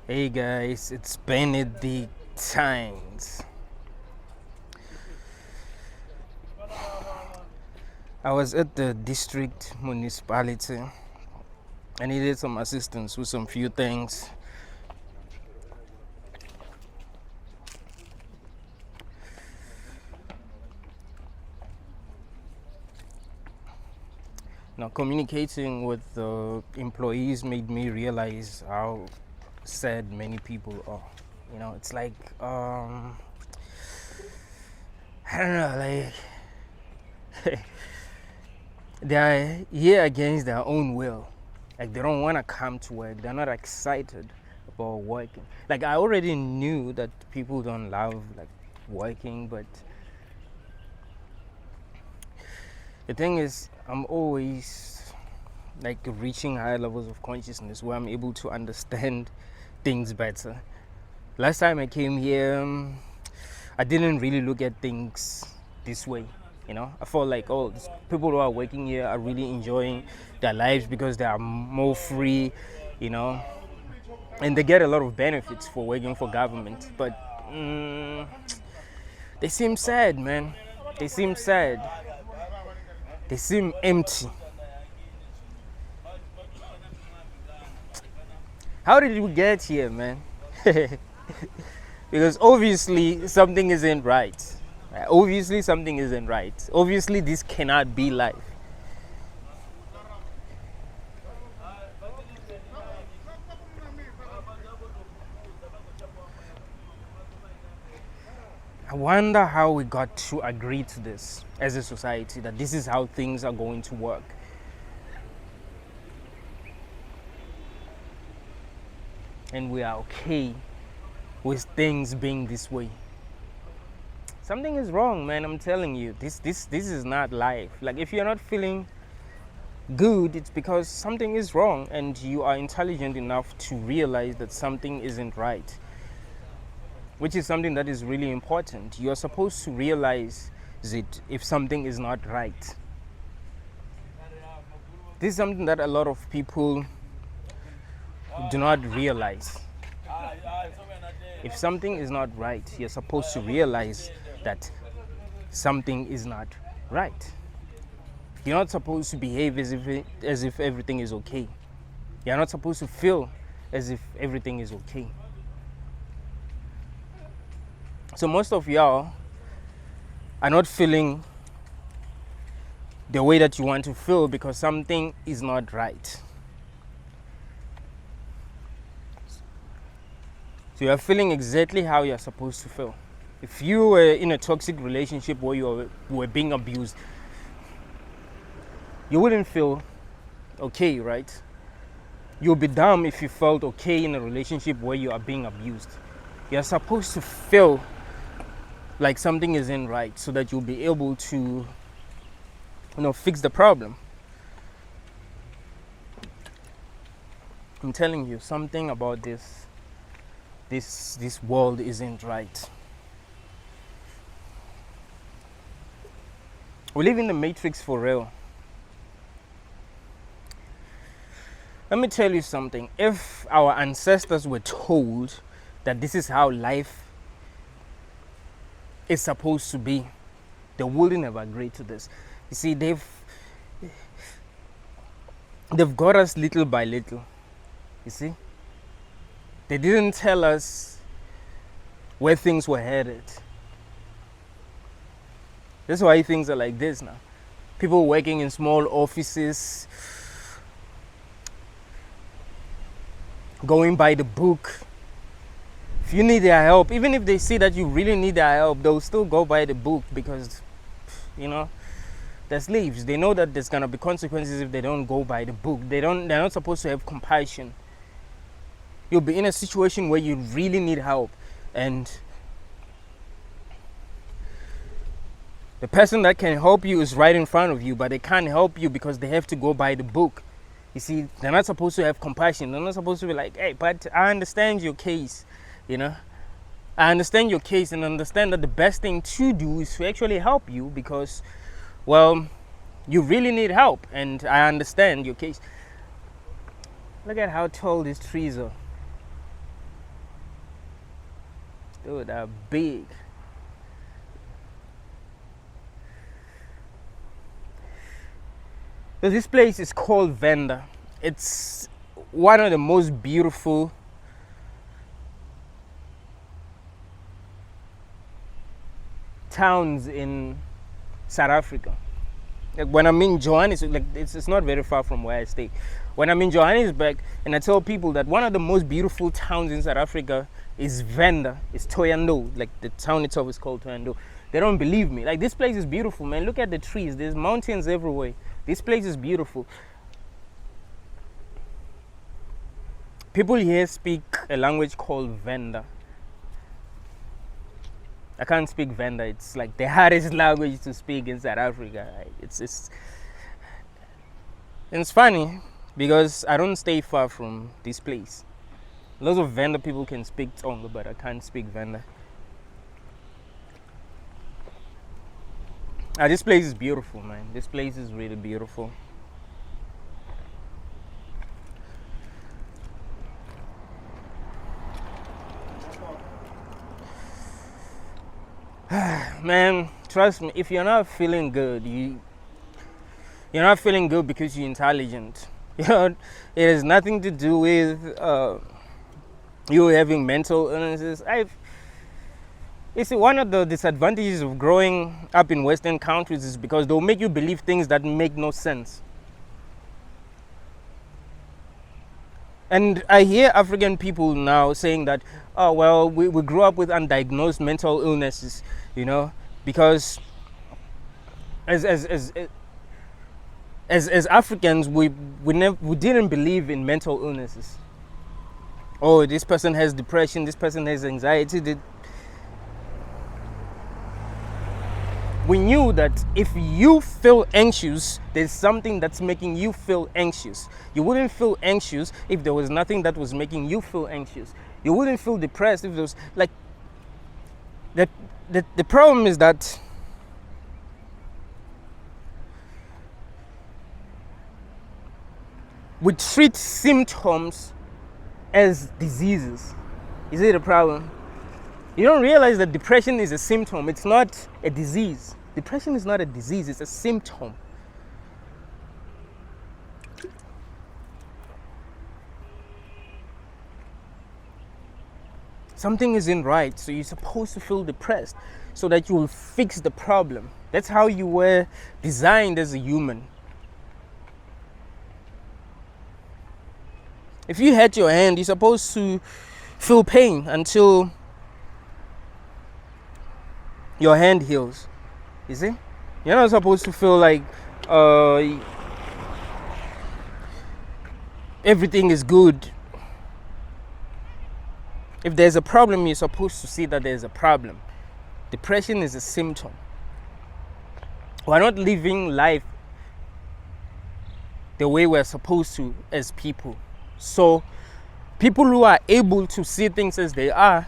Hey guys, it's Benedict Times. I was at the district municipality. I needed some assistance with some few things. Now, communicating with the employees made me realize how sad many people are. It's like I don't know, like they're here against their own will. Like they don't want to come to work. They're not excited about working. Like I already knew that people don't love like working, but the thing is, I'm always like reaching higher levels of consciousness where I'm able to understand things better. Last time I came here, I didn't really look at things this way. I felt like, oh, people who are working here are really enjoying their lives because they are more free, and they get a lot of benefits for working for government. But they seem sad, man. They seem sad. They seem empty. How did we get here, man? Because obviously something isn't right. Obviously something isn't right. Obviously this cannot be life. I wonder how we got to agree to this as a society, that this is how things are going to work. And we are okay with things being this way. Something is wrong, man. I'm telling you, this is not life. Like if you're not feeling good, it's because something is wrong and you are intelligent enough to realize that something isn't right, which is something that is really important. You're supposed to realize it if something is not right. This is something that a lot of people do not realize. If something is not right, you're supposed to realize that something is not right. You're not supposed to behave as if everything is okay. You're not supposed to feel as if everything is okay. So most of y'all are not feeling the way that you want to feel because something is not right. So you're feeling exactly how you're supposed to feel. If you were in a toxic relationship where you were being abused, you wouldn't feel okay, right? You'll be dumb if you felt okay in a relationship where you are being abused. You're supposed to feel like something isn't right so that you'll be able to, fix the problem. I'm telling you, something about this world isn't right. We live in the matrix for real. Let me tell you something. If our ancestors were told that this is how life is supposed to be, they wouldn't have agreed to this. You see, they've got us little by little. You see, they didn't tell us where things were headed. That's why things are like this now. People working in small offices, going by the book. If you need their help, even if they see that you really need their help, they'll still go by the book because, they're slaves. They know that there's gonna be consequences if they don't go by the book. They're not supposed to have compassion. You'll be in a situation where you really need help, and the person that can help you is right in front of you, but they can't help you because they have to go by the book. You see, they're not supposed to have compassion. They're not supposed to be like, hey, but I understand your case. I understand your case and understand that the best thing to do is to actually help you because, well, you really need help and I understand your case. Look at how tall these trees are. Dude, they're big. So this place is called Venda. It's one of the most beautiful towns in South Africa. Like when I'm in Johannesburg, like it's not very far from where I stay. When I'm in Johannesburg and I tell people that one of the most beautiful towns in South Africa is Venda, it's Thohoyandou, like the town itself is called Thohoyandou. They don't believe me. Like, this place is beautiful, man. Look at the trees. There's mountains everywhere. This place is beautiful. People here speak a language called Venda. I can't speak Venda. It's like the hardest language to speak in South Africa. It's funny because I don't stay far from this place. Lots of Venda people can speak Tonga, but I can't speak Venda. This place is beautiful, man. This place is really beautiful. Man, trust me, if you're not feeling good, you're not feeling good because you're intelligent. You know, it has nothing to do with you having mental illnesses. It's one of the disadvantages of growing up in Western countries is because they'll make you believe things that make no sense. And I hear African people now saying that, oh, well, we grew up with undiagnosed mental illnesses, you know, because as Africans, we didn't believe in mental illnesses. Oh, this person has depression, this person has anxiety. We knew that if you feel anxious, there's something that's making you feel anxious. You wouldn't feel anxious if there was nothing that was making you feel anxious. You wouldn't feel depressed if there was like that. The problem is that we treat symptoms as diseases. Is it a problem? You don't realize that depression is a symptom. It's not a disease. Depression is not a disease. It's a symptom. Something isn't right, so you're supposed to feel depressed so that you will fix the problem. That's how you were designed as a human. If you hurt your hand, you're supposed to feel pain until your hand heals. You see? You're not supposed to feel like everything is good. If there's a problem, you're supposed to see that there's a problem. Depression is a symptom. We're not living life the way we're supposed to as people. So people who are able to see things as they are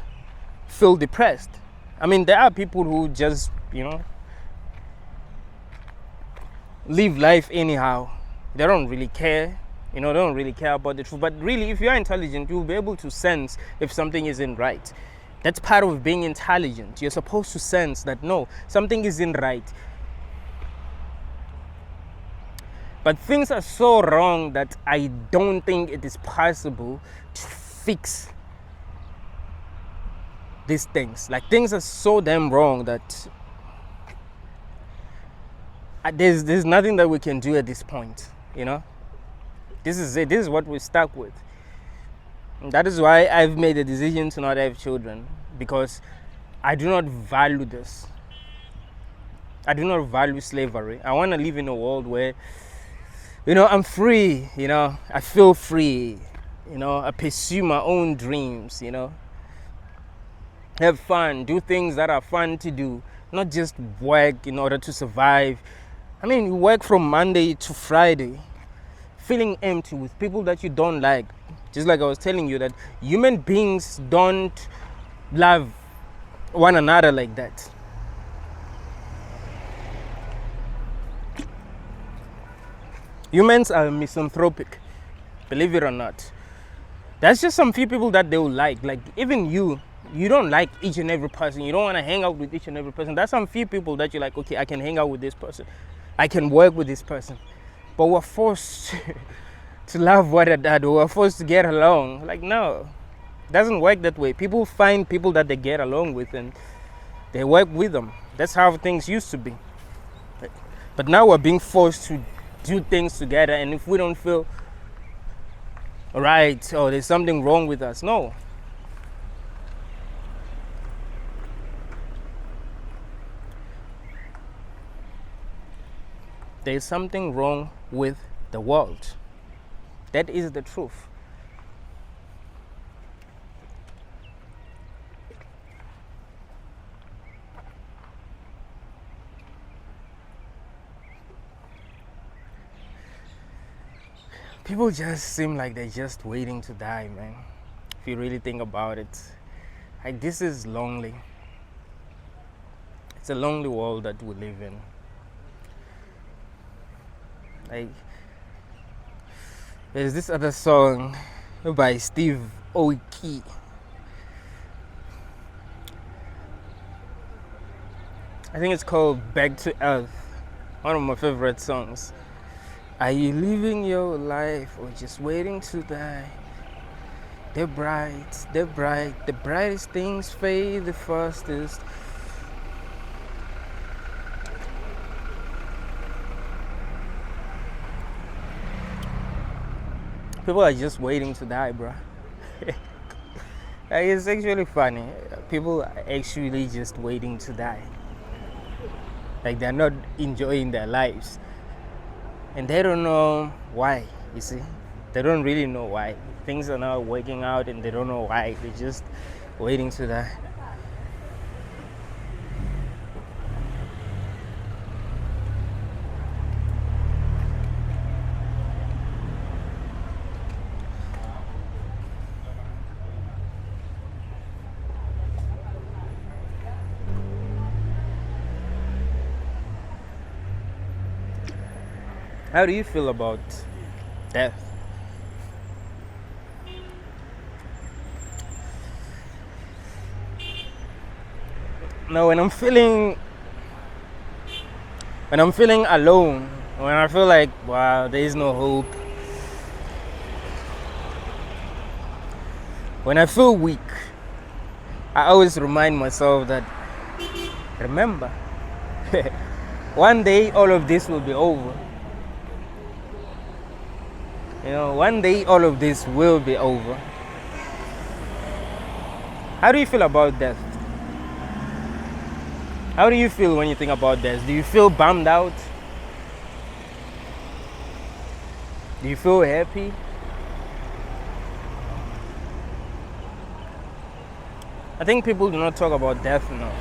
feel depressed. I mean, there are people who just, live life anyhow. They don't really care. They don't really care about the truth. But really, if you're intelligent, you'll be able to sense if something isn't right. That's part of being intelligent. You're supposed to sense that, no, something isn't right. But things are so wrong that I don't think it is possible to fix these things. Like, things are so damn wrong that there's nothing that we can do at this point, This is it. This is what we're stuck with. And that is why I've made a decision to not have children, because I do not value this. I do not value slavery. I want to live in a world where, I'm free, I feel free, I pursue my own dreams, have fun, do things that are fun to do, not just work in order to survive. I mean, you work from Monday to Friday, feeling empty with people that you don't like. Just like I was telling you that human beings don't love one another like that. Humans are misanthropic, believe it or not. There's just some few people that they will like even you, You don't like each and every person. You don't want to hang out with each and every person. There's some few people that you're like, okay, I can hang out with this person. I can work with this person. But we're forced to love one another. We're forced to get along. Like, no. It doesn't work that way. People find people that they get along with and they work with them. That's how things used to be. But now we're being forced to do things together, and if we don't feel right or there's something wrong with us, no. There's something wrong with the world. That is the truth. People just seem like they're just waiting to die, man. If you really think about it, like, this is lonely. It's a lonely world that we live in. Like, there's this other song by Steve Aoki. I think it's called Back to Earth. One of my favorite songs. Are you living your life or just waiting to die? They're bright, the brightest things fade the fastest. People are just waiting to die, bro. Like, it's actually funny. People are actually just waiting to die. Like, they're not enjoying their lives. And they don't know why, you see. They don't really know why. Things are not working out and they don't know why. They're just waiting to die. How do you feel about death? Now, when I'm feeling alone, when I feel like, wow, there is no hope, when I feel weak, I always remind myself that, remember, one day all of this will be over. You know, one day all of this will be over. How do you feel about death? How do you feel when you think about death? Do you feel bummed out? Do you feel happy? I think people do not talk about death enough.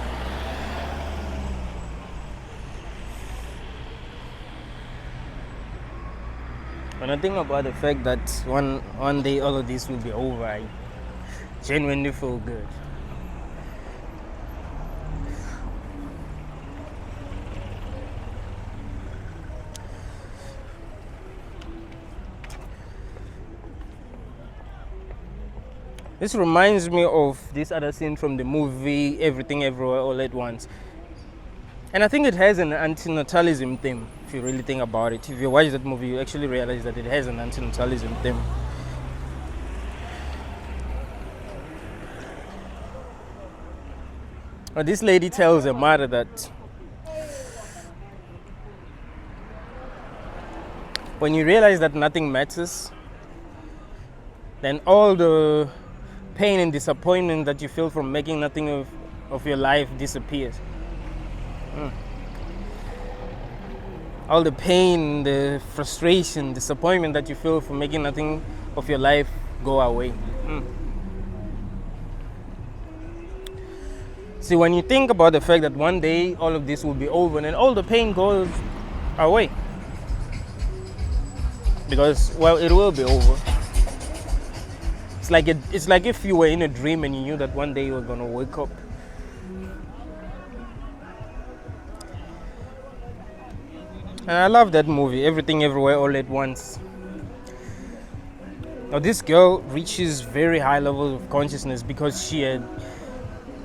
When I think about the fact that one day all of this will be over, I genuinely feel good. This reminds me of this other scene from the movie Everything Everywhere All at Once. And I think it has an antinatalism theme, if you really think about it. If you watch that movie, you actually realize that it has an antinatalism theme. But this lady tells her mother that when you realize that nothing matters, then all the pain and disappointment that you feel from making nothing of your life disappears. All the pain, the frustration, disappointment that you feel from making nothing of your life go away. See, when you think about the fact that one day all of this will be over and all the pain goes away. Because, well, it will be over. It's like if you were in a dream and you knew that one day you were going to wake up. And I love that movie, Everything Everywhere All at Once. Now, this girl reaches very high levels of consciousness because she had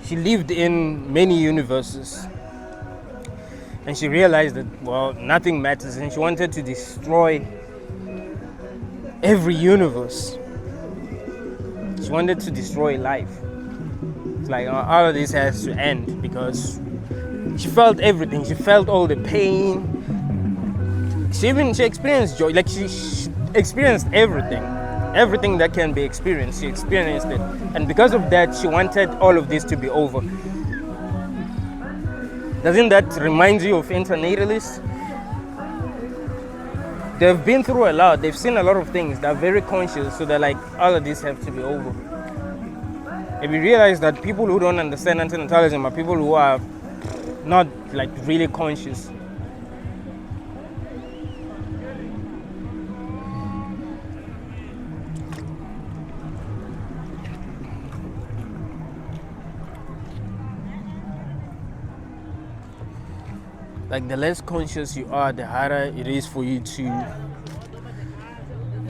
she lived in many universes, and she realized that, well, nothing matters, and she wanted to destroy every universe. She wanted to destroy life. It's like, all of this has to end, because she felt everything. She felt all the pain. She experienced joy. Like she experienced everything that can be experienced. She experienced it, and because of that, she wanted all of this to be over. Doesn't that remind you of internalists? They've been through a lot. They've seen a lot of things. They're very conscious, so they're like, all of this have to be over. And we realize that people who don't understand antinatalism are people who are not like really conscious. Like, the less conscious you are, the harder it is for you to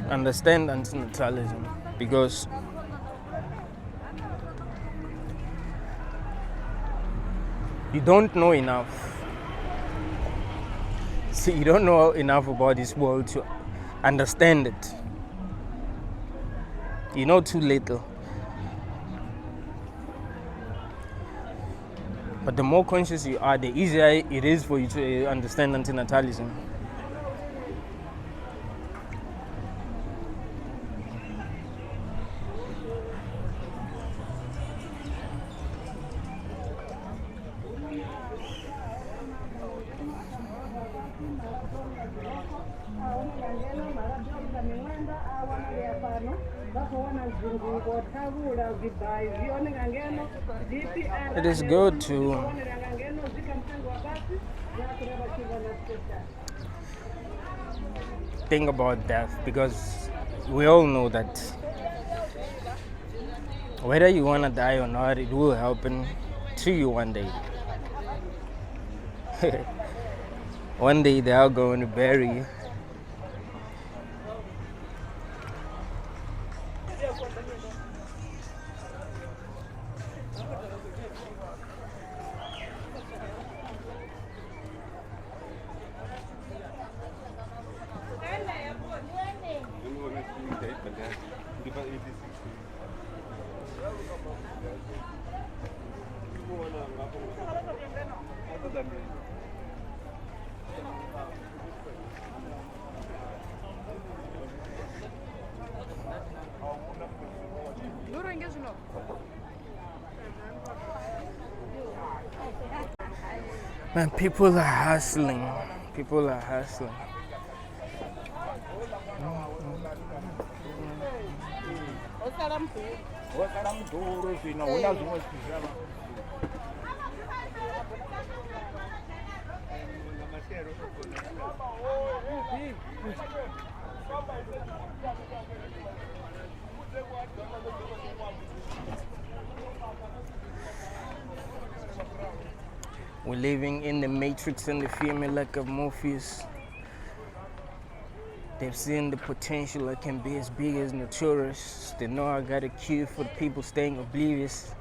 understand antinatalism, because you don't know enough. See, you don't know enough about this world to understand it. You know too little. But the more conscious you are, the easier it is for you to understand antinatalism. It is good to think about death, because we all know that whether you want to die or not, it will happen to you one day. One day they are going to bury you. Man, people are hustling. People are hustling. We're living in the Matrix and the female like of Morpheus. They've seen the potential that can be as big as Notorious. They know I got a cue for the people staying oblivious.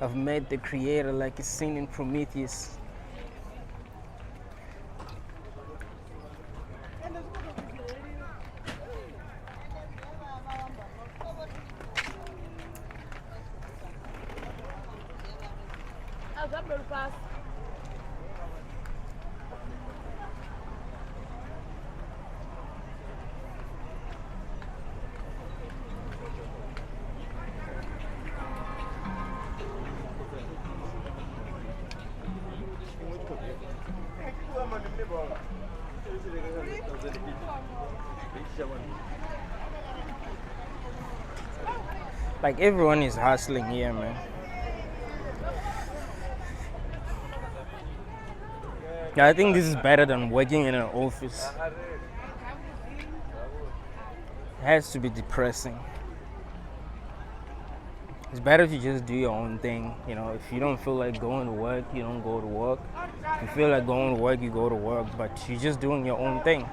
I've met the creator like it's seen in Prometheus. Like, everyone is hustling here, man. Yeah, I think this is better than working in an office. It has to be depressing. It's better to just do your own thing. You know, if you don't feel like going to work, you don't go to work. If you feel like going to work, you go to work. But you're just doing your own thing.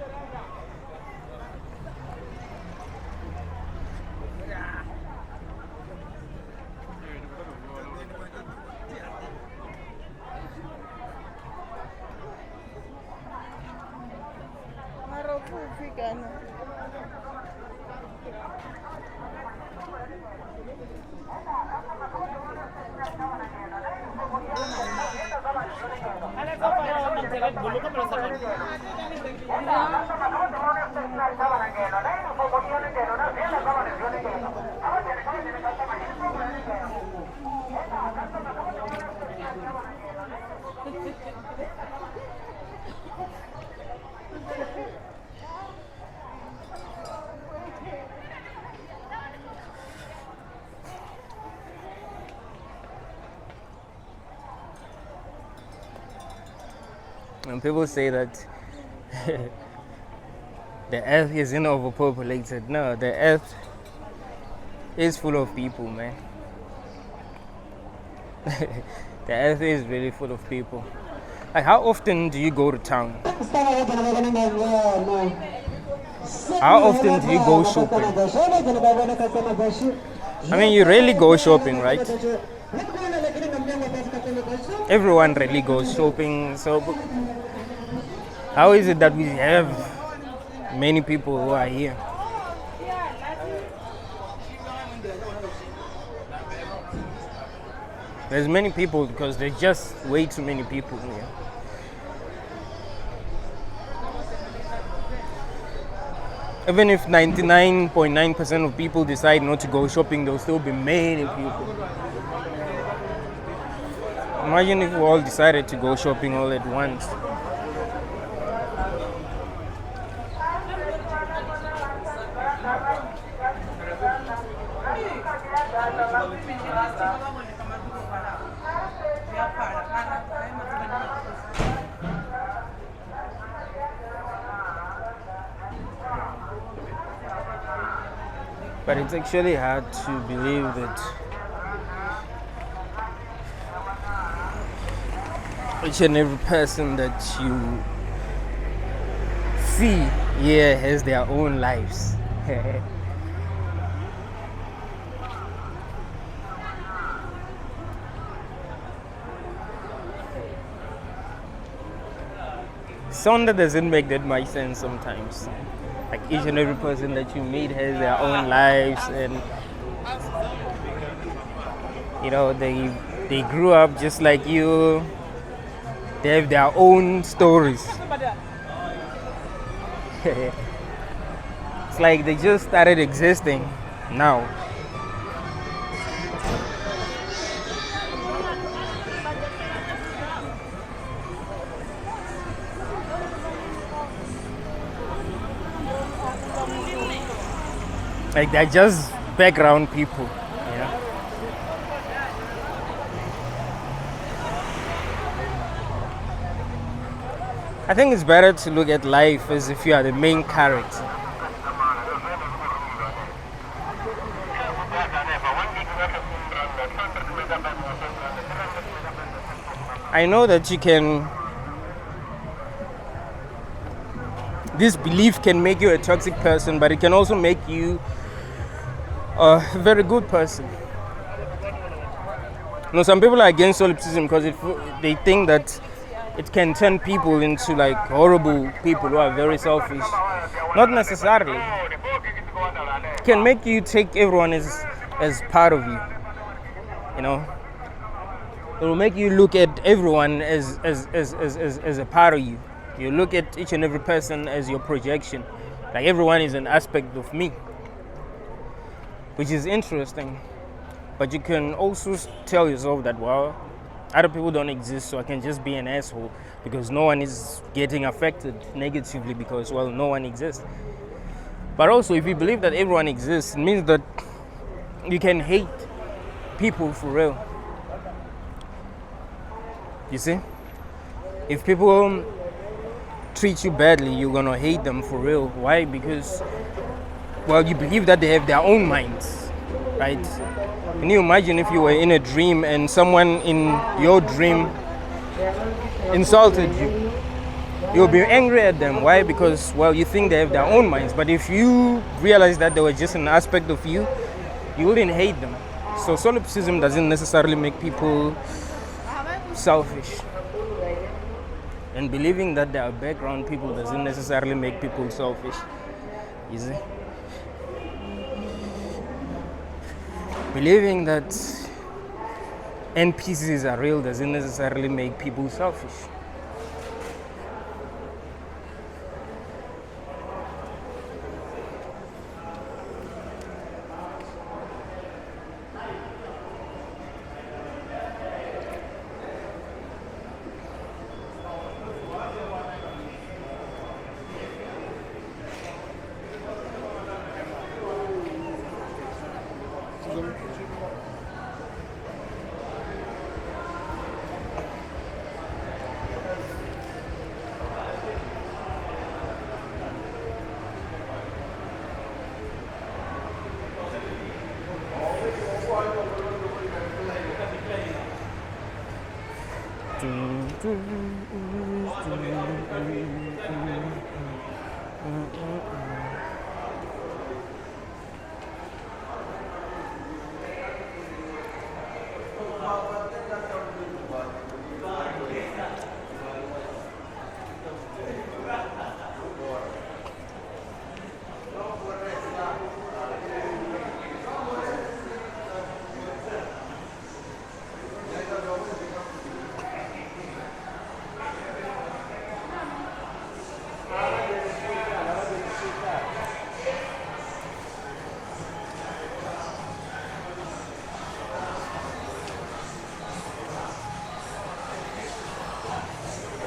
And people say that the earth isn't overpopulated. No, the earth is full of people, man. The earth is really full of people. Like, how often do you go to town? How often do you go shopping? I mean, you rarely go shopping, right? Everyone really goes shopping. So how is it that we have many people who are here? There's many people because there's just way too many people here. Even if 99.9% of people decide not to go shopping, there'll still be many people. Imagine if we all decided to go shopping all at once. But it's actually hard to believe that each and every person that you see here has their own lives. Sound that doesn't make that much sense sometimes. Like, each and every person that you meet has their own lives, and you know, they grew up just like you. They have their own stories. It's like they just started existing now. Like, they're just background people, yeah. I think it's better to look at life as if you are the main character. I know that you can. This belief can make you a toxic person, but it can also make you a very good person. You know, some people are against solipsism because they think that it can turn people into like horrible people who are very selfish. Not necessarily. It can make you take everyone as part of you. You know, it will make you look at everyone as a part of you. You look at each and every person as your projection. Like, everyone is an aspect of me, which is interesting. But you can also tell yourself that, well, other people don't exist, so I can just be an asshole because no one is getting affected negatively because, well, no one exists. But also, if you believe that everyone exists, it means that you can hate people for real. You see? If people treat you badly, you're gonna hate them for real. Why? Because, well, you believe that they have their own minds, right? Can you imagine if you were in a dream and someone in your dream insulted you? You'll be angry at them. Why? Because, well, you think they have their own minds. But if you realize that they were just an aspect of you, you wouldn't hate them. So solipsism doesn't necessarily make people selfish. And believing that they are background people doesn't necessarily make people selfish. You see? Believing that NPCs are real doesn't necessarily make people selfish.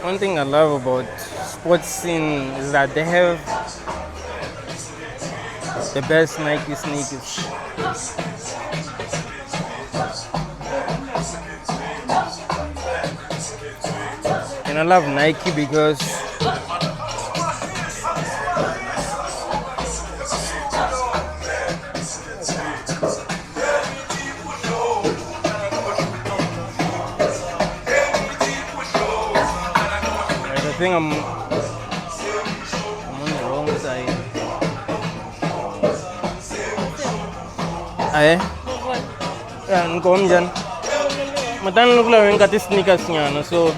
One thing I love about sports scene is that they have the best Nike sneakers. And I love Nike because I think I'm on the wrong side. Aye? Yeah, nkom dyan. Matan look lang yung kati sneakers niya, no? So,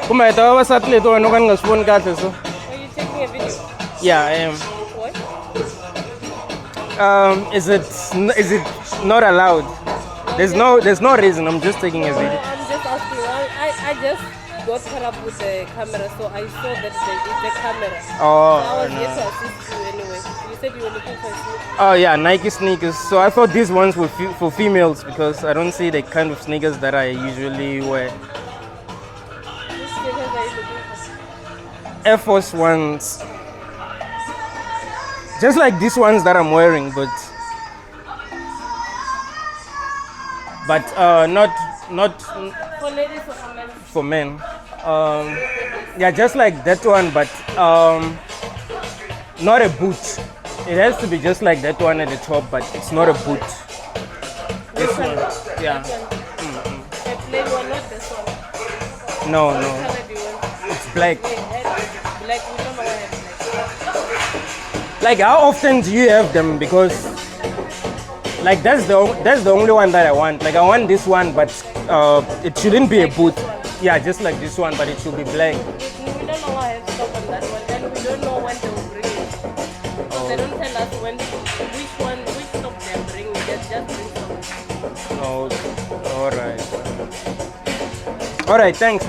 kumaita ka ba sa athlete, ano kan nga spoon kati, so? Are you taking a video? Yeah, I am. What? Is it not allowed? There's no reason. I'm just taking a video. I'm just asking. I just got caught up with the camera, so I saw that it's the camera. Oh, So I was no. here to assist you anyway. You said you were looking for a sneaker. Oh yeah, Nike sneakers. So I thought these ones were for females because I don't see the kind of sneakers that I usually wear. Which sneakers are you looking for? Air Force Ones. Just like these ones that I'm wearing, but not For ladies or for men? for men. Yeah, just like that one, but not a boot. It has to be just like that one at the top, but it's not a boot. This one, yeah. The plain one, not this one. No, What no, color do you want? it's black. Black. We don't know why I have black. Like, how often do you have them? Because like that's the only one that I want. Like, I want this one, but it shouldn't be a boot. Yeah, just like this one, but it should be black. We don't know why I have stock on that one, and we don't know when they will bring it. So they don't tell us which stock they're bringing. They just bring stock. Oh, all right, thanks.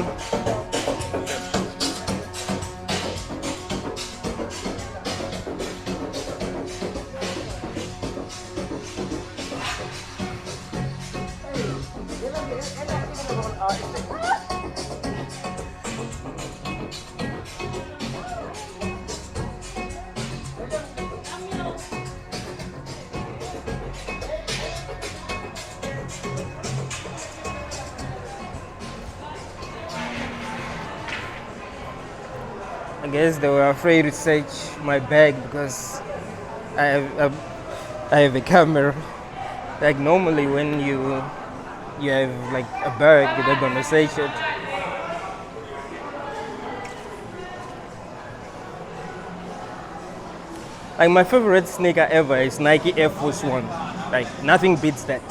I guess they were afraid to search my bag because I have a camera. Like, normally when you have like a bag, they're gonna search it. Like, my favorite sneaker ever is Nike Air Force One. Like, nothing beats that.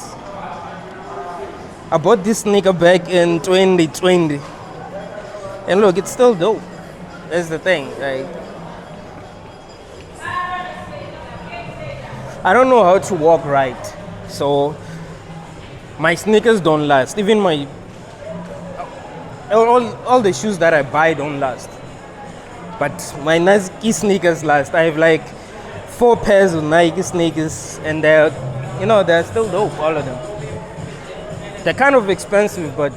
I bought this sneaker back in 2020, and look, it's still dope. That's the thing. Like, I don't know how to walk right, so my sneakers don't last. Even my all the shoes that I buy don't last, but my Nike sneakers last. I have like 4 pairs of Nike sneakers, and they're still dope, all of them. They're kind of expensive, but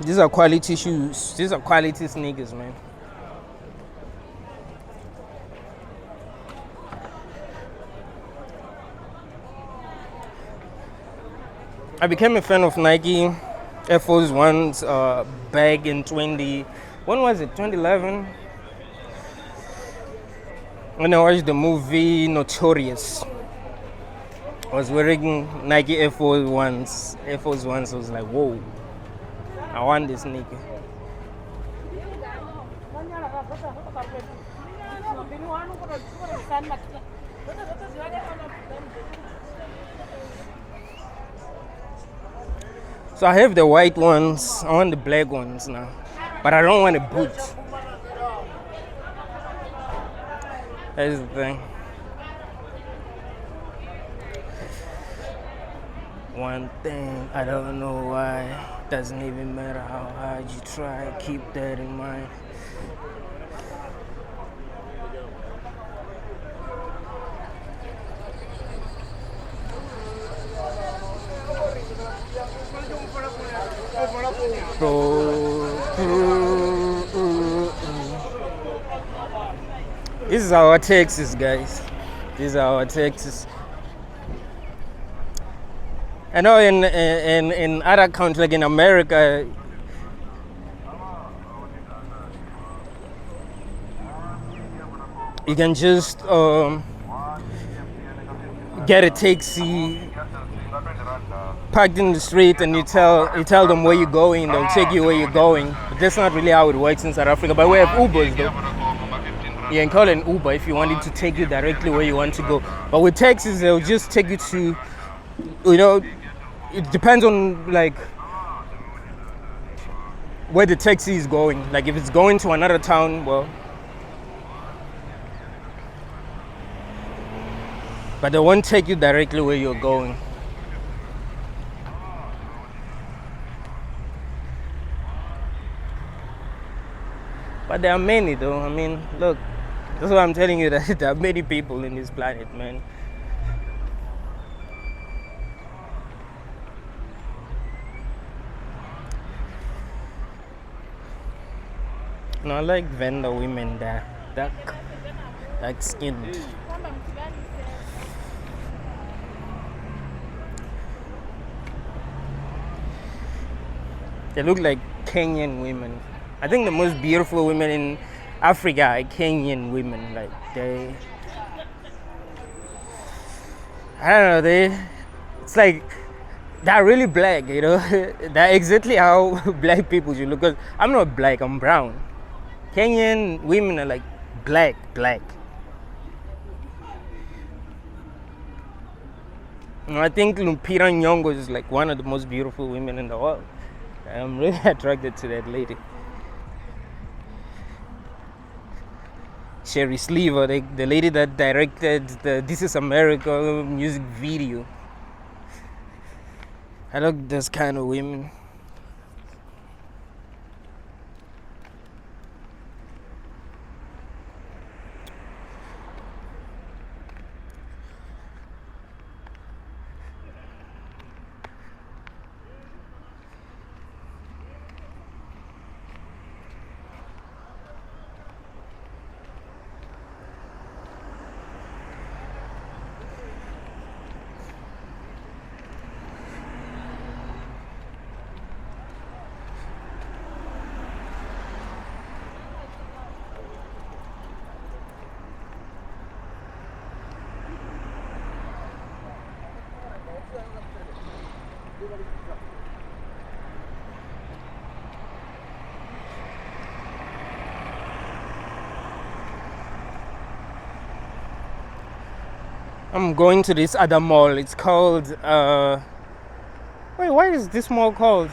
these are quality shoes. These are quality sneakers, man. I became a fan of Nike Air Force Ones back in when was it? 2011. When I watched the movie Notorious, I was wearing Nike Air Force Ones. Air Force Ones. I was like, whoa, I want this sneaker. So I have the white ones. I want the black ones now, but I don't want a boot. That's the thing. One thing I don't know why, doesn't even matter how hard you try, keep that in mind. This is our Texas, guys. This is our Texas. I know in other countries, like in America, you can just get a taxi parked in the street, and you tell them where you're going. They'll take you where you're going. But that's not really how it works in South Africa. But we have Ubers, though. You can call an Uber if you want it to take you directly where you want to go. But with taxis, they'll just take you to, it depends on like where the taxi is going. Like if it's going to another town, well, but they won't take you directly where you're going. But there are many, though. I mean, look, that's why I'm telling you that there are many people in this planet, man. No, I like vendor women that dark skinned. They look like Kenyan women. I think the most beautiful women in Africa are Kenyan women. Like I don't know, it's like they're really black, They're exactly how black people should look. Cause I'm not black, I'm brown. Kenyan women are like black. And I think Lupita Nyong'o is like one of the most beautiful women in the world. I'm really attracted to that lady. Sherry Sleever, the lady that directed the This Is America music video. I like those kind of women. I'm going to this other mall. It's called wait, what is this mall called?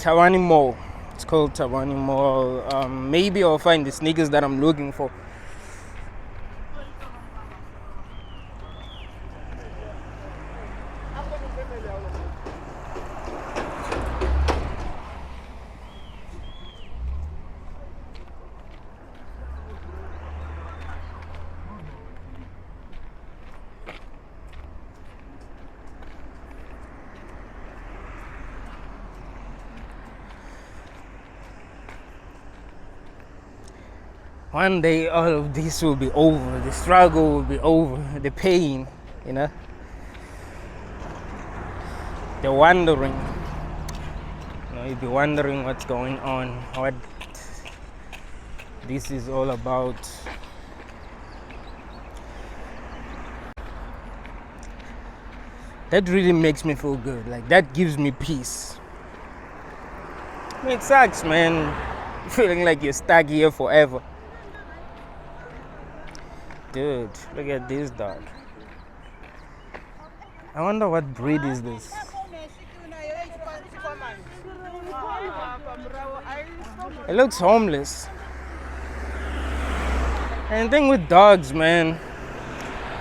Tawani Mall. It's called Tawani Mall. Maybe I'll find the sneakers that I'm looking for. One day all of this will be over. The struggle will be over. The pain, you know. The wondering. You know, you'll be wondering what's going on, what this is all about. That really makes me feel good. Like, that gives me peace. I mean, it sucks, man. Feeling like you're stuck here forever. Dude, look at this dog. I wonder what breed is this. It looks homeless. And the thing with dogs, man,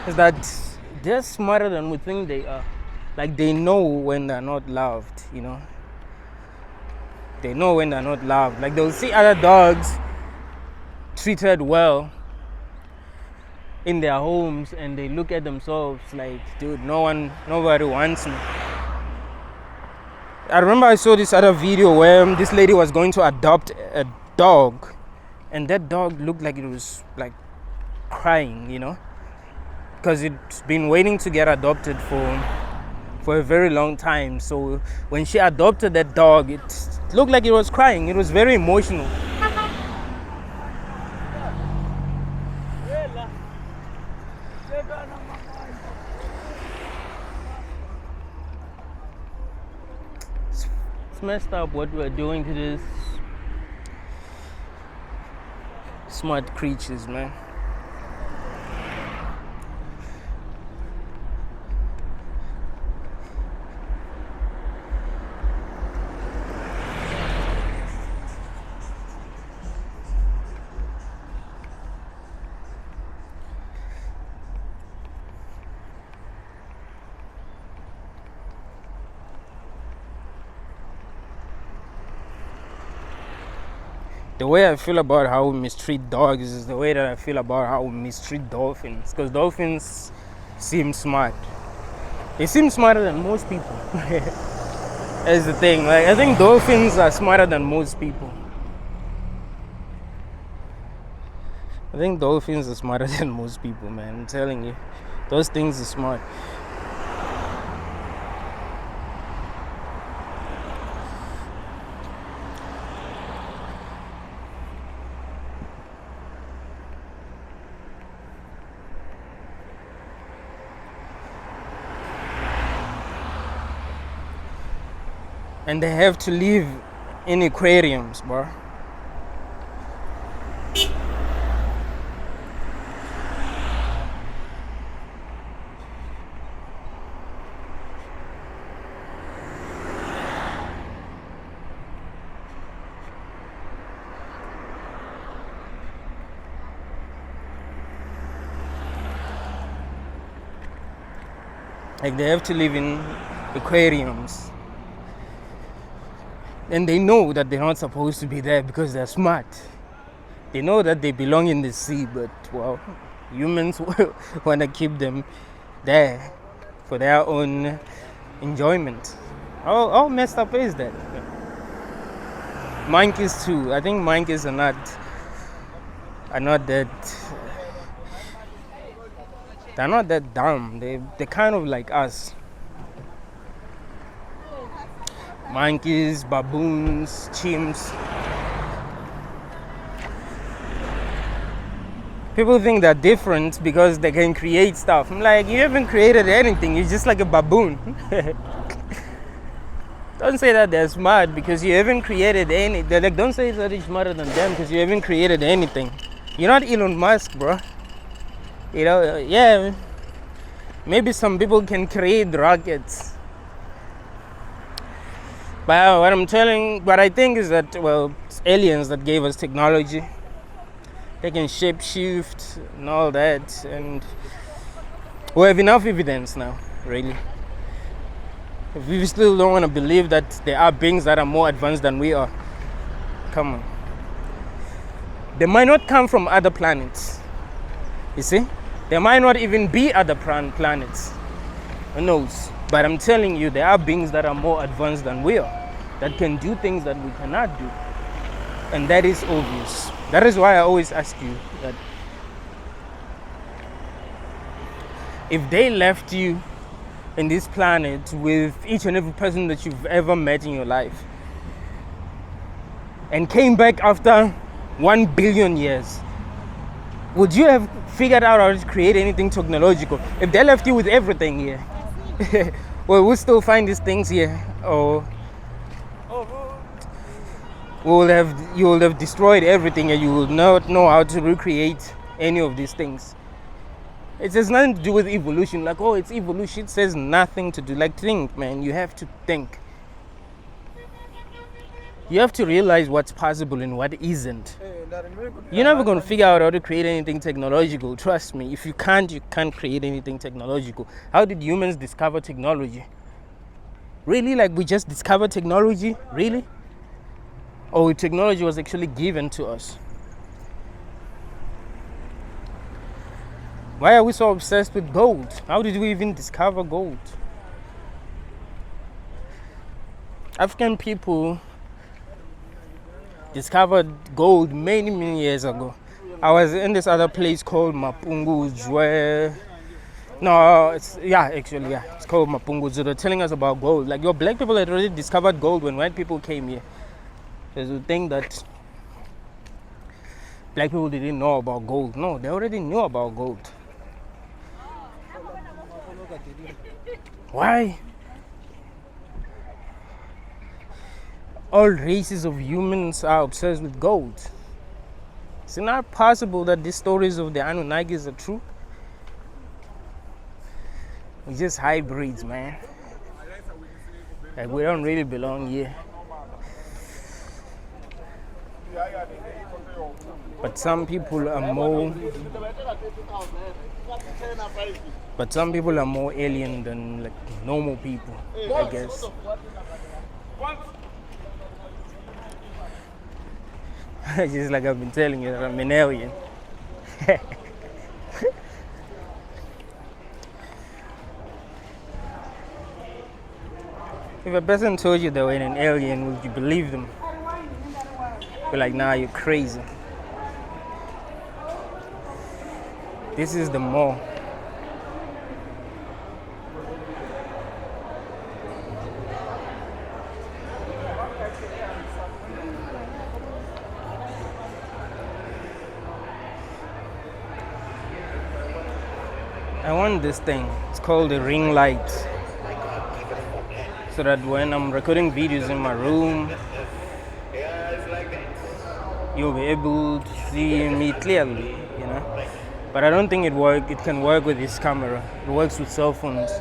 is that they're smarter than we think they are. Like, they know when they're not loved, you know. They know when they're not loved. Like, they'll see other dogs treated well in their homes, and they look at themselves like, dude, nobody wants me. I remember I saw this other video where this lady was going to adopt a dog, and that dog looked like it was like crying, you know, because it's been waiting to get adopted for a very long time. So when she adopted that dog, it looked like it was crying. It was very emotional. It's messed up what we're doing to these smart creatures, man. The way I feel about how we mistreat dogs is the way that I feel about how we mistreat dolphins. Because dolphins seem smart. They seem smarter than most people. That's the thing. Like, I think dolphins are smarter than most people. I think dolphins are smarter than most people, man. I'm telling you. Those things are smart. And they have to live in aquariums, bro. Like, they have to live in aquariums. And they know that they're not supposed to be there because they're smart. They know that they belong in the sea, but, well, humans want to keep them there for their own enjoyment. How messed up is that? Monkeys too. I think monkeys are not that. They're not that dumb. They're kind of like us. Monkeys, baboons, chimps. People think they're different because they can create stuff. I'm like, you haven't created anything. You're just like a baboon. Don't say that they're smart because you haven't created anything. Like, don't say that you're smarter than them because you haven't created anything. You're not Elon Musk, bro. You know, yeah. Maybe some people can create rockets. But what I think is that, well, it's aliens that gave us technology. They can shape shift and all that, and we have enough evidence now, really. If we still don't want to believe that there are beings that are more advanced than we are, come on. They might not come from other planets. You see? There might not even be other planets. Who knows? But I'm telling you, there are beings that are more advanced than we are, that can do things that we cannot do. And that is obvious. That is why I always ask you that if they left you in this planet with each and every person that you've ever met in your life and came back after 1 billion years, would you have figured out how to create anything technological? If they left you with everything here, well, we'll still find these things here, or you will have destroyed everything and you will not know how to recreate any of these things. It has nothing to do with evolution. Like, oh, it's evolution. It says nothing to do. Like, think, man. You have to think. You have to realize what's possible and what isn't. You're never going to figure out how to create anything technological. Trust me. If you can't create anything technological. How did humans discover technology? Really? Like, we just discovered technology? Really? Or technology was actually given to us? Why are we so obsessed with gold? How did we even discover gold? African people discovered gold many years ago. I was in this other place called Mapunguz where it's called Mapunguz. They're telling us about gold. Like, your black people had already discovered gold when white people came here. There's a thing that black people didn't know about gold. No, they already knew about gold. Why? All races of humans are obsessed with gold. It's not possible that these stories of the Anunnakis are true. We're just hybrids, man. Like, we don't really belong here. But some people are more alien than like normal people, I guess. Just like I've been telling you, that I'm an alien. If a person told you they were an alien, would you believe them? Be like, nah, you're crazy. This is the more. I want this thing. It's called a ring light. So that when I'm recording videos in my room, you'll be able to see me clearly, you know. But I don't think it can work with this camera. It works with cell phones.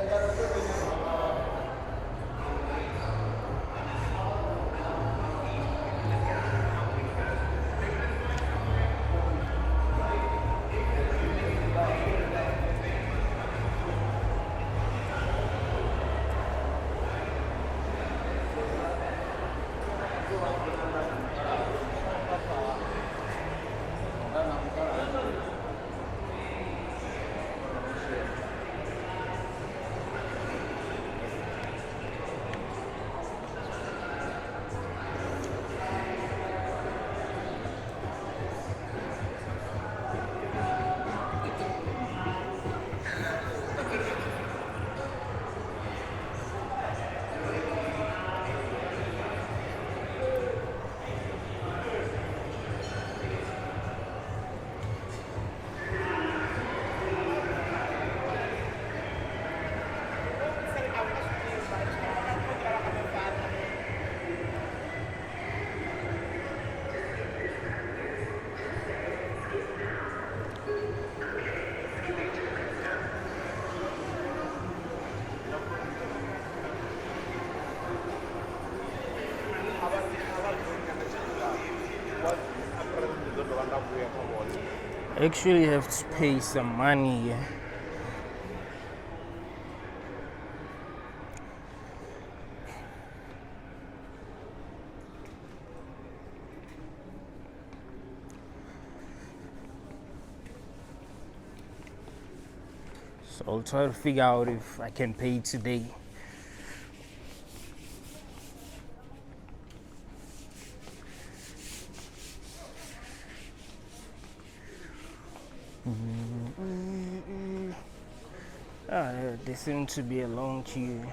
I actually have to pay some money. So I'll try to figure out if I can pay today. There seems to be a long queue.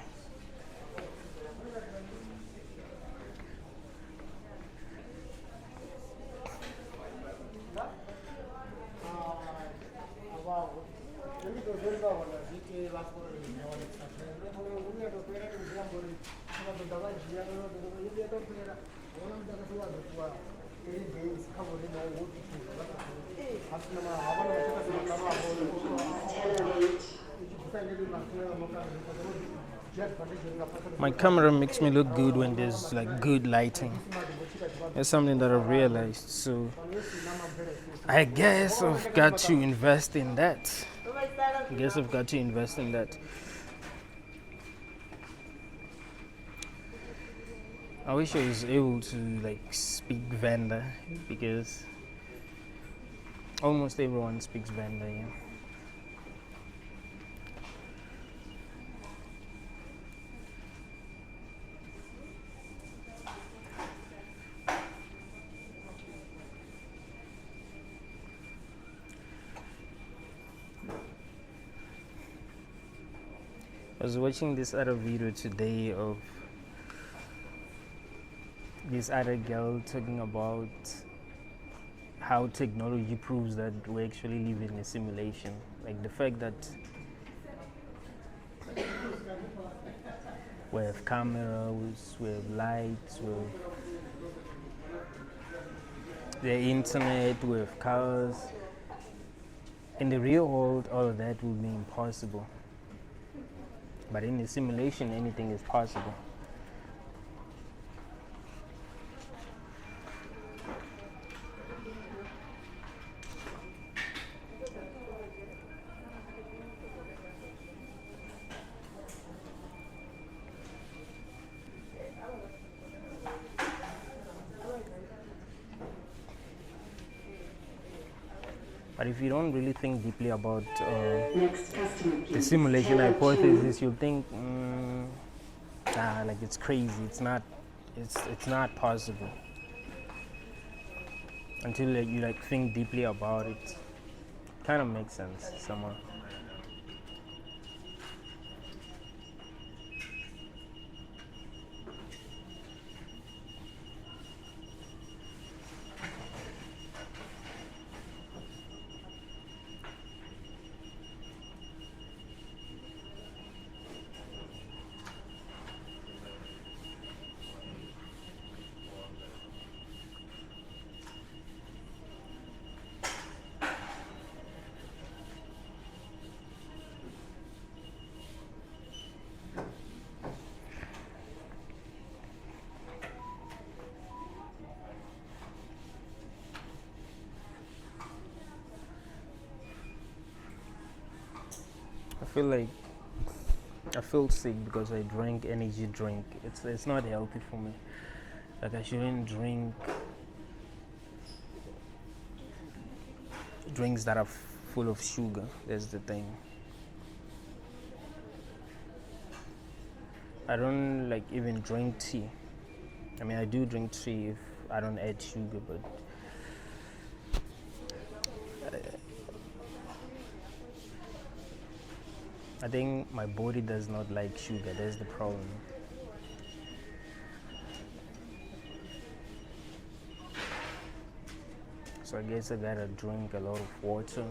My camera makes me look good when there's like good lighting. That's something that I've realized. So I guess I've got to invest in that. I wish I was able to like speak Venda, because almost everyone speaks Venda, yeah. I was watching this other video today of this other girl talking about how technology proves that we actually live in a simulation. Like the fact that we have cameras, we have lights, we have the internet, we have cars. In the real world, all of that would be impossible. But in the simulation, anything is possible. But if you don't really think deeply about the simulation hypothesis, you'll think, like it's crazy. It's not possible. Until you think deeply about it, kind of makes sense somehow. I feel sick because I drank energy drink. It's not healthy for me. Like I shouldn't drink drinks that are full of sugar. That's the thing. I don't even drink tea. I mean, I do drink tea if I don't add sugar, but I think my body does not like sugar. That's the problem. So I guess I gotta drink a lot of water.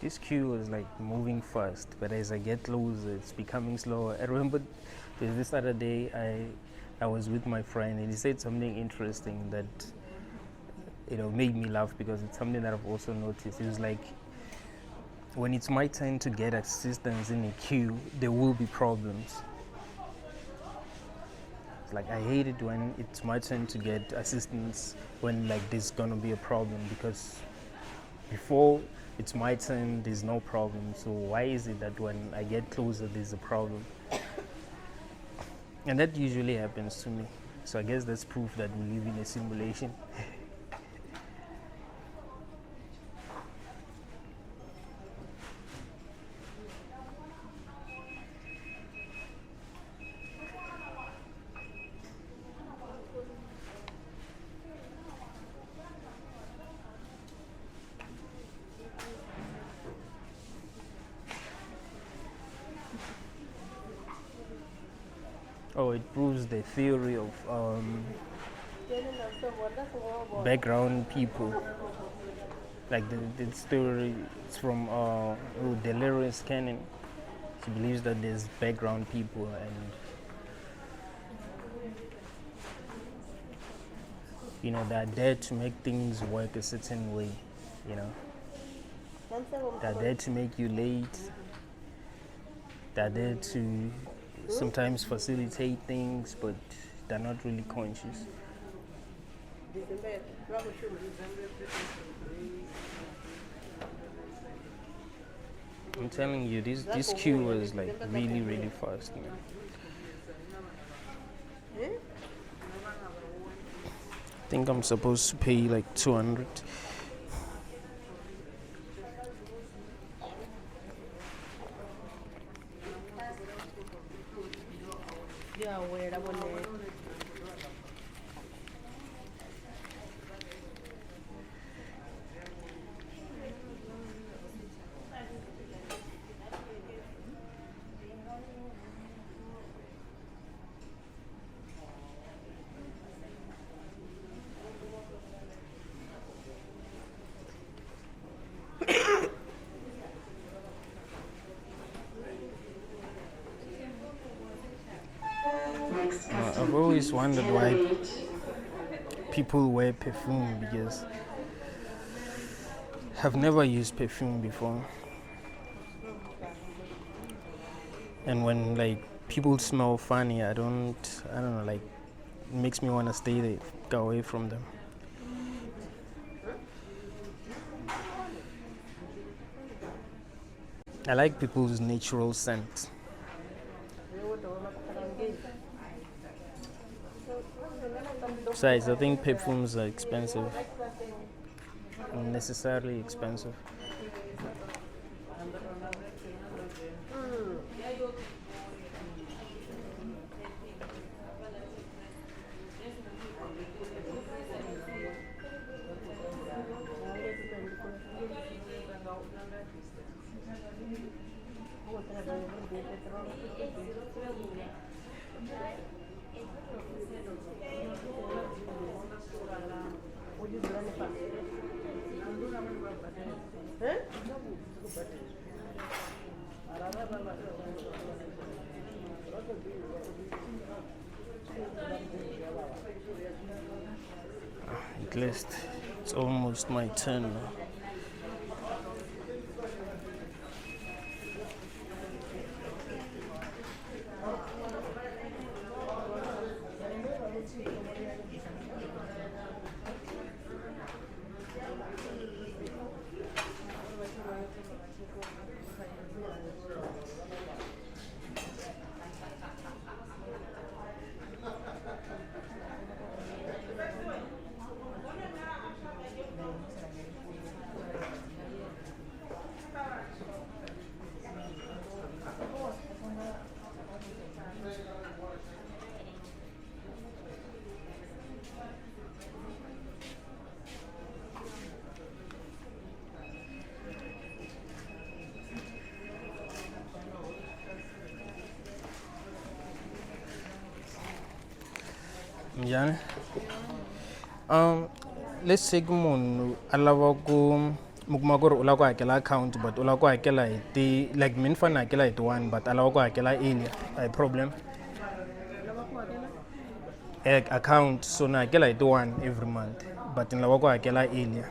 this queue was like moving fast, but as I get closer, it's becoming slower. I remember there's this other day I was with my friend and he said something interesting that made me laugh because it's something that I've also noticed. It was like when it's my turn to get assistance in a queue, there will be problems. It's like I hate it when it's my turn to get assistance when like there's gonna be a problem, because before it's my turn there's no problem. So why is it that when I get closer there's a problem? And that usually happens to me. So I guess that's proof that we live in a simulation. Oh, it proves the theory of background people. Like the story is from Delirious Cannon. She believes that there's background people and they're there to make things work a certain way. They're there to make you late. They're there to sometimes facilitate things, but they're not really conscious. I'm telling you, this queue was like really, really fast, man. I think I'm supposed to pay like 200. Yeah, where I want to. I've always wondered why people wear perfume, because I've never used perfume before. And when like people smell funny, I don't know, like it makes me want to stay there, go away from them. I like people's natural scent. Besides, I think perfumes are expensive, unnecessarily expensive. At least it's almost my turn now. Njhani? Let's say munhu a lava ku mi kuma ku ri u lava ku hakela account but u lava ku hakela hi ti like mi ni fanele hakela hi ti-1 but a lava ku hakela earlier a hi problem account so ni hakela hi ti-1 every month but ni lava ku hakela earlier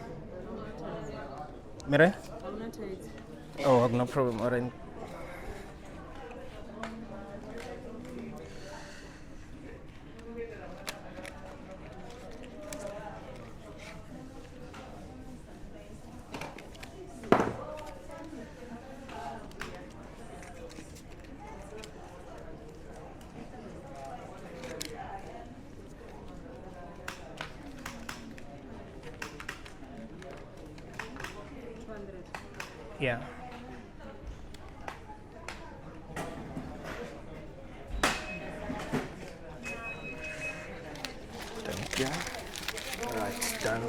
mi ri oh no problem alright. Yeah. Thank you. Alright, done.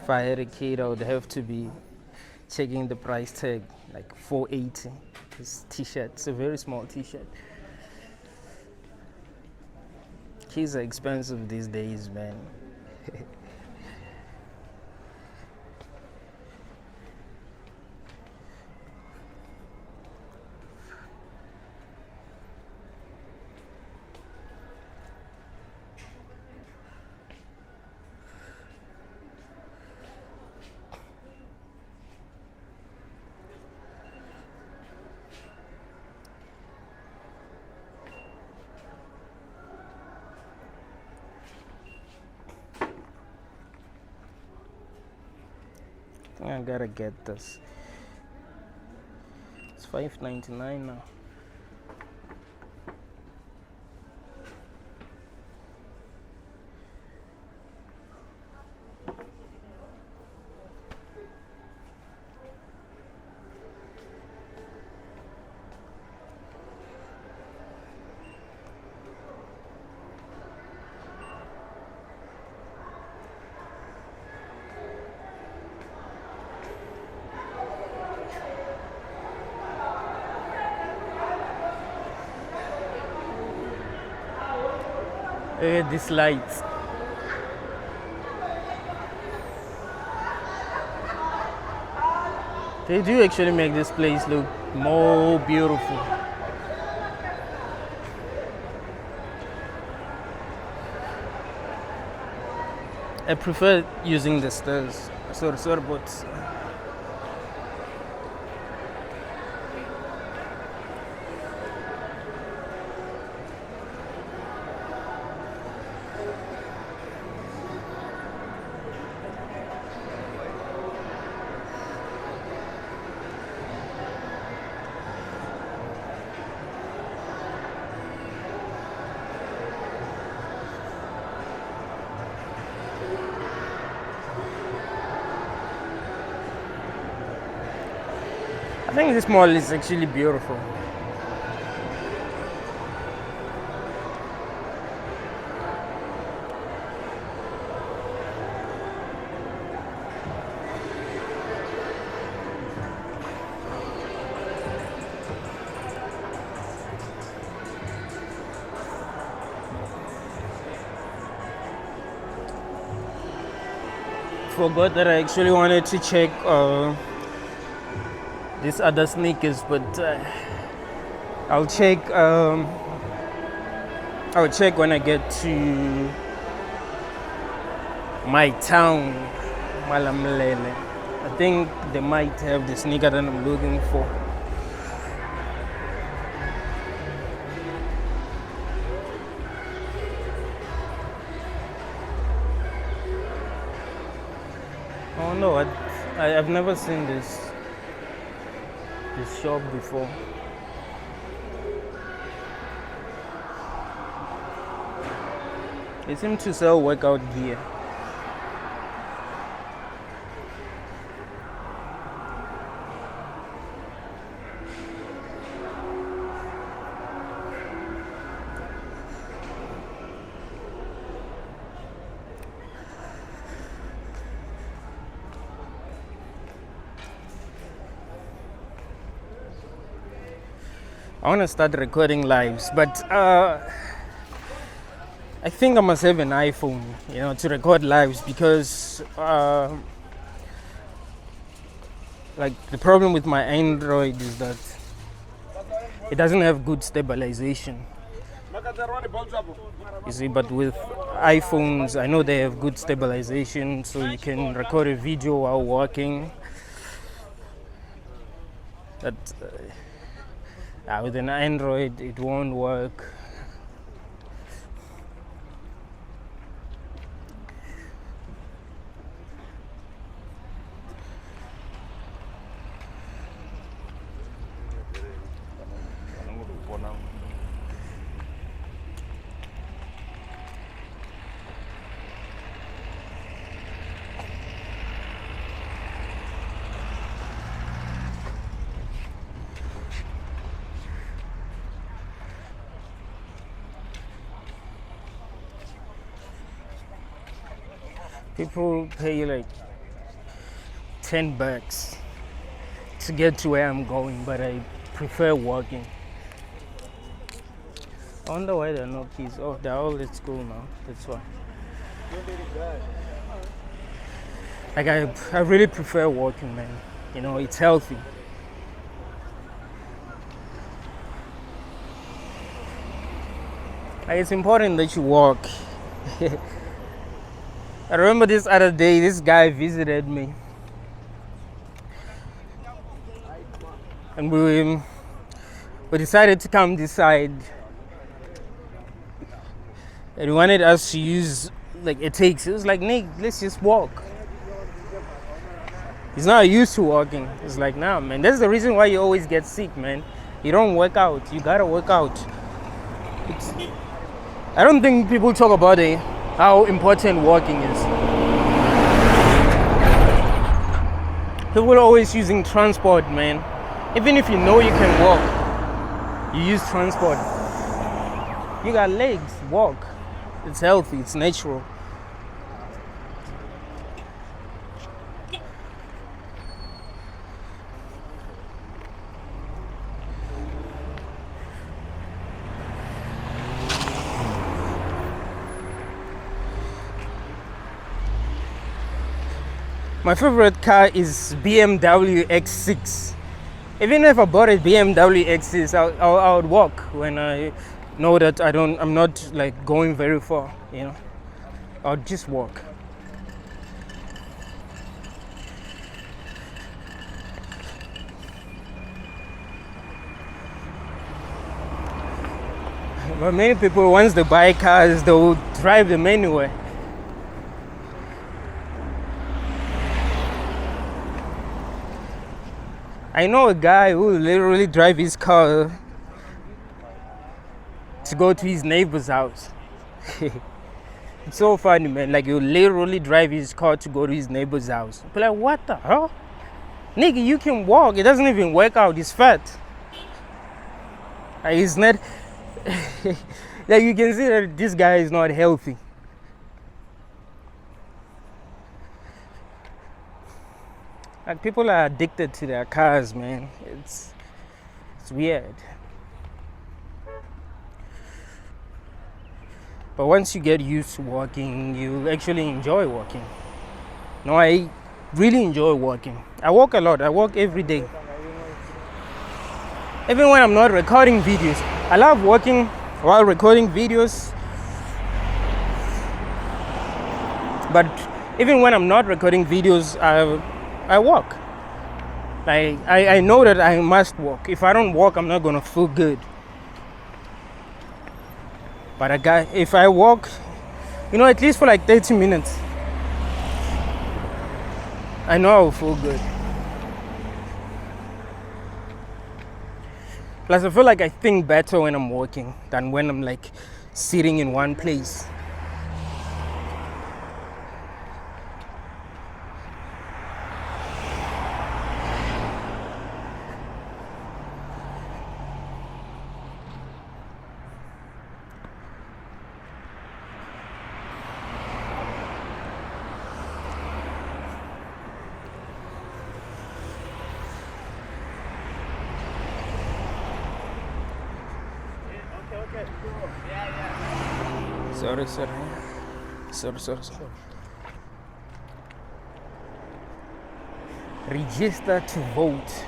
If I had a kid, I would have to be checking the price tag, like 480. This t-shirt, it's a very small t-shirt. Kids are expensive these days, man. I gotta get this. It's $5.99 now. These lights. They do actually make this place look more beautiful. I prefer using the stairs. Sorry, but I think this mall is actually beautiful. Forgot that I actually wanted to check these other sneakers, but I'll check. I'll check when I get to my town, Malamlele. I think they might have the sneaker that I'm looking for. Oh no, I've never seen this shop before. They seem to sell workout gear. I want to start recording lives, but I think I must have an iPhone, to record lives because like the problem with my Android is that it doesn't have good stabilization. You see, but with iPhones, I know they have good stabilization, so you can record a video while walking. But with an Android, it won't work. People pay like $10 to get to where I'm going, but I prefer walking. I wonder why there are no keys. Oh, they're all at school now. That's why. Like I really prefer walking, man. It's healthy. Like, it's important that you walk. I remember this other day, this guy visited me, and we decided to come this side, and he wanted us to use like a taxi. It was like, Nick, let's just walk. He's not used to walking. It's like, nah, man, that's the reason why you always get sick, man. You don't work out. You gotta work out. I don't think people talk about how important walking is. People are always using transport, man. Even if you know you can walk, you use transport. You got legs, walk. It's healthy, it's natural. My favorite car is BMW X6. Even if I bought a BMW X6, I would walk when I know that I'm not like going very far, I'll just walk. But many people, once they buy cars, they'll drive them anyway. I know a guy who literally drive his car to go to his neighbor's house. It's so funny, man. Like, he'll literally drive his car to go to his neighbor's house. But like, what the hell? Nigga, you can walk. It doesn't even work out. He's fat. Like, he's not... like, you can see that this guy is not healthy. Like, people are addicted to their cars, man. It's weird. But once you get used to walking, you actually enjoy walking. No, I really enjoy walking. I walk a lot. I walk every day. Even when I'm not recording videos. I love walking while recording videos. But even when I'm not recording videos, I walk. Like, I know that I must walk. If I don't walk, I'm not gonna feel good. But if I walk, at least for like 30 minutes, I know I will feel good. Plus, I feel like I think better when I'm walking than when I'm like sitting in one place. Sorry. Register to vote.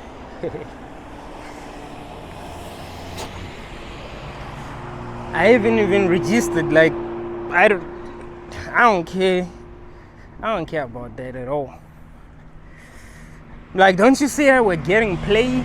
I haven't even registered. Like, I don't care. I don't care about that at all. Like, don't you see how we're getting played?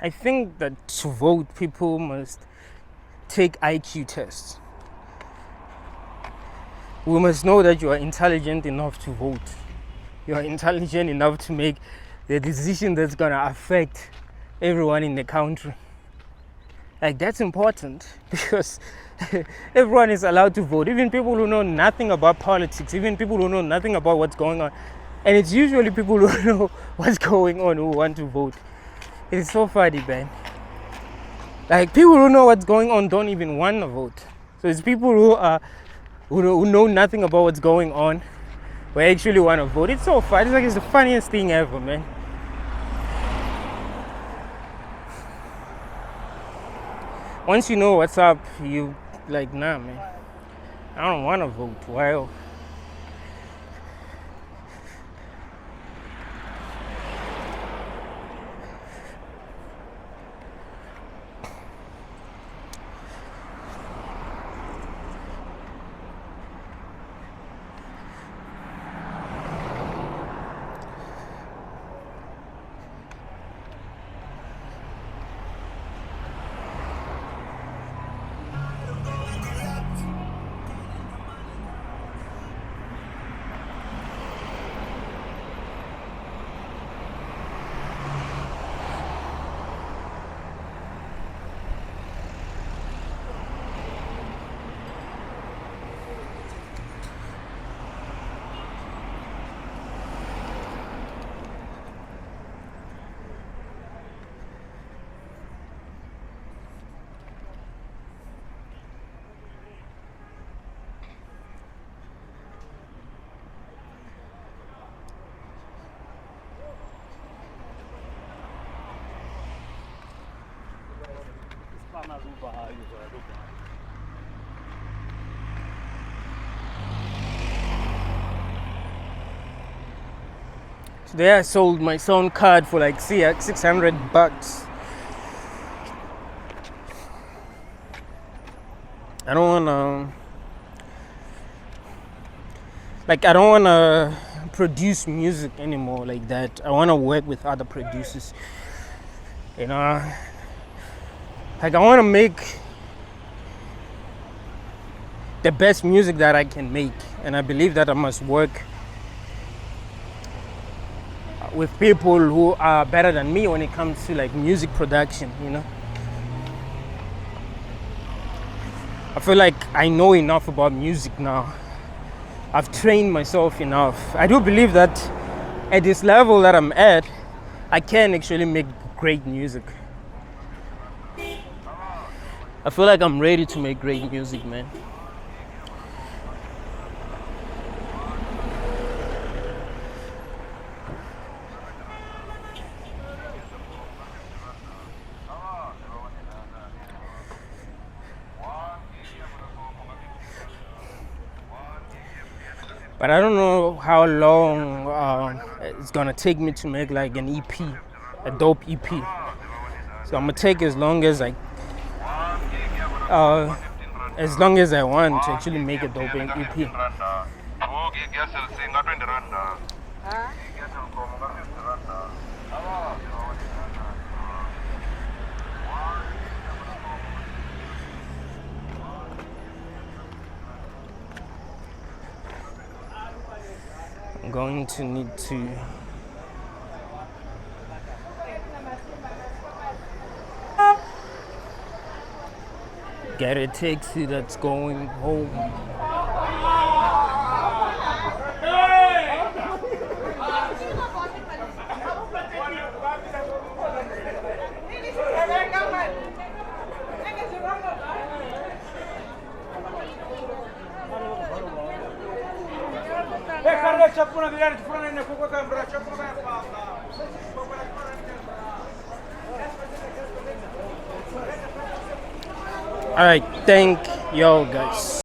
I think that to vote, people must take IQ tests. We must know that you are intelligent enough to vote. You are intelligent enough to make the decision that's gonna affect everyone in the country. Like, that's important because everyone is allowed to vote, even people who know nothing about politics, even people who know nothing about what's going on. And it's usually people who know what's going on who want to vote. It's so funny, man. Like, people who know what's going on don't even want to vote. So it's people who know nothing about what's going on who actually want to vote. It's so funny. It's like, it's the funniest thing ever, man. Once you know what's up, you like, nah, man, I don't want to vote. Well, today I sold my sound card for like $600. I don't wanna produce music anymore like that. I wanna work with other producers. You know, like, I wanna make the best music that I can make, and I believe that I must work with people who are better than me when it comes to like music production, you know. I feel like I know enough about music now. I've trained myself enough. I do believe that at this level that I'm at, I can actually make great music. I feel like I'm ready to make great music, man. But I don't know how long it's gonna take me to make like an EP, a dope EP. So I'm gonna take as long as I want to actually make a dope EP. I'm going to need to get a taxi that's going home. Alright, thank y'all guys.